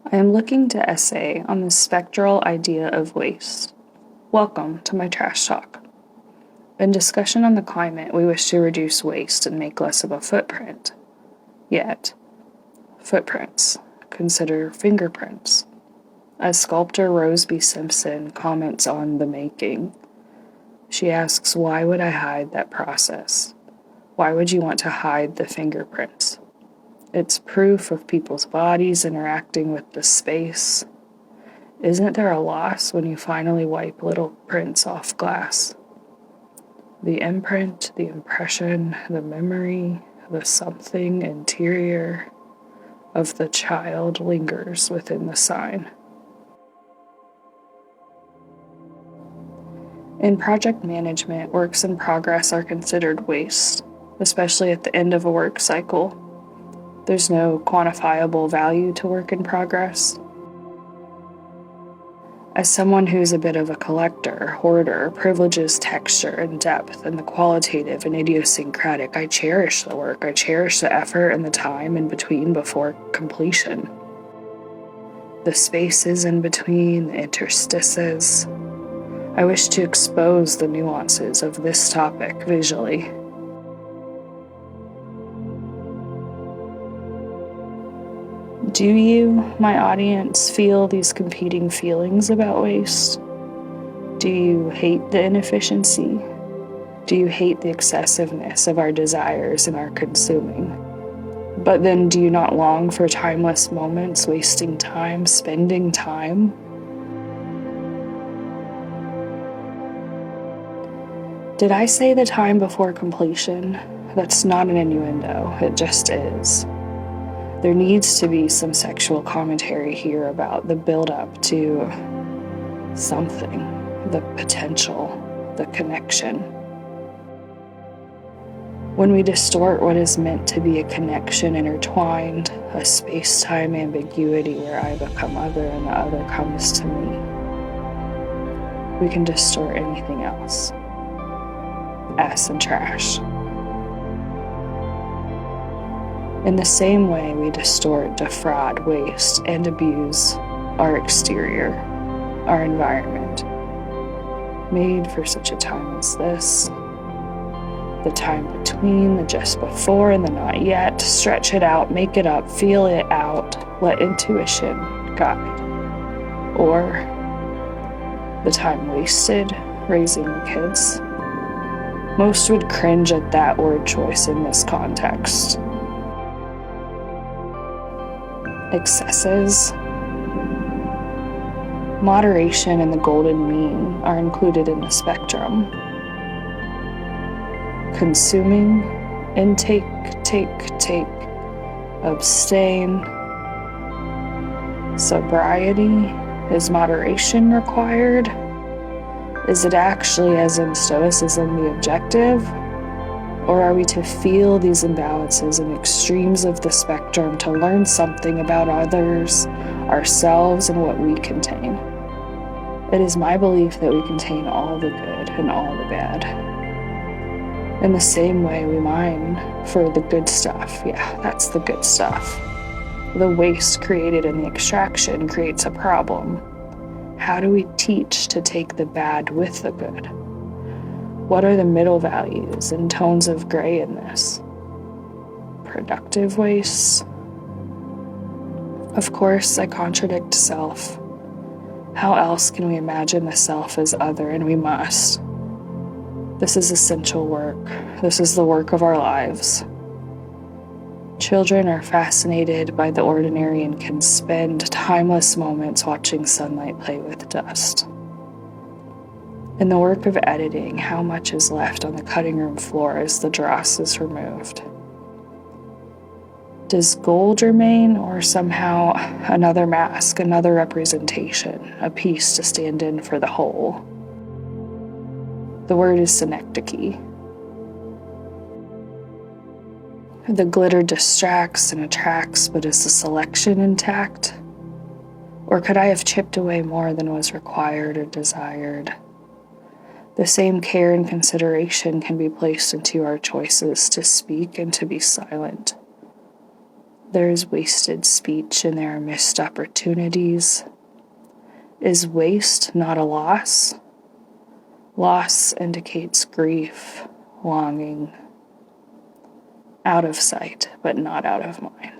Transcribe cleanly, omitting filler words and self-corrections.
I am looking to essay on the spectral idea of waste. Welcome to my trash talk. In discussion on the climate, we wish to reduce waste and make less of a footprint. Yet, footprints. Consider fingerprints. As sculptor Rose B. Simpson comments on the making, she asks, why would I hide that process? Why would you want to hide the fingerprints? It's proof of people's bodies interacting with the space. Isn't there a loss when you finally wipe little prints off glass? The imprint, the impression, the memory, the something interior of the child lingers within the sign. In project management, works in progress are considered waste, especially at the end of a work cycle. There's no quantifiable value to work in progress. As someone who's a bit of a collector, hoarder, privileges texture and depth and the qualitative and idiosyncratic, I cherish the work. I cherish the effort and the time in between before completion. The spaces in between, the interstices. I wish to expose the nuances of this topic visually. Do you, my audience, feel these competing feelings about waste? Do you hate the inefficiency? Do you hate the excessiveness of our desires and our consuming? But then do you not long for timeless moments, wasting time, spending time? Did I say the time before completion? That's not an innuendo, it just is. There needs to be some sexual commentary here about the build-up to something, the potential, the connection. When we distort what is meant to be a connection intertwined, a space-time ambiguity where I become other and the other comes to me, we can distort anything else. Ass and trash. In the same way, we distort, defraud, waste, and abuse our exterior, our environment, made for such a time as this. The time between, the just before, and the not yet. Stretch it out, make it up, feel it out, let intuition guide. Or the time wasted raising the kids. Most would cringe at that word choice in this context. Excesses. Moderation and the golden mean are included in the spectrum. Consuming, intake, take, abstain. Sobriety. Is moderation required? Is it actually, as in Stoicism, the objective? Or are we to feel these imbalances and extremes of the spectrum to learn something about others, ourselves, and what we contain? It is my belief that we contain all the good and all the bad. In the same way, we mine for the good stuff. Yeah, that's the good stuff. The waste created in the extraction creates a problem. How do we teach to take the bad with the good? What are the middle values and tones of gray in this? Productive waste? Of course, I contradict self. How else can we imagine the self as other? And we must. This is essential work. This is the work of our lives. Children are fascinated by the ordinary and can spend timeless moments watching sunlight play with dust. In the work of editing, how much is left on the cutting room floor as the dross is removed? Does gold remain, or somehow another mask, another representation, a piece to stand in for the whole? The word is synecdoche. The glitter distracts and attracts, but is the selection intact? Or could I have chipped away more than was required or desired? The same care and consideration can be placed into our choices to speak and to be silent. There is wasted speech and there are missed opportunities. Is waste not a loss? Loss indicates grief, longing, out of sight, but not out of mind.